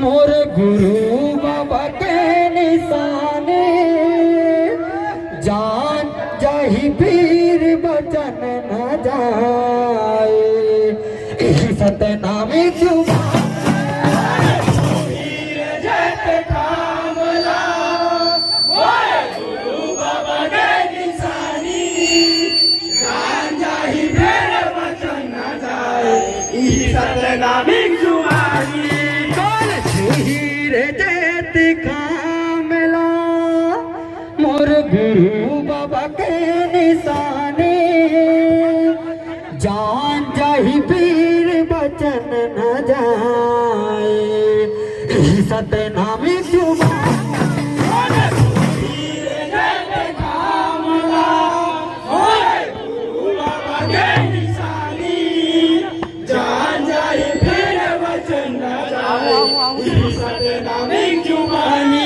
मोर गुरु बाबा के निशाने जान जाहि पीर बचन न जाए सतनामी सतनामी जुबानी कौन हीरे देती कामला मोर गुरु बाबा के निशाने जान जाहि पीर बचन न जाए सतनामी जुबानी सतनामी जुबानी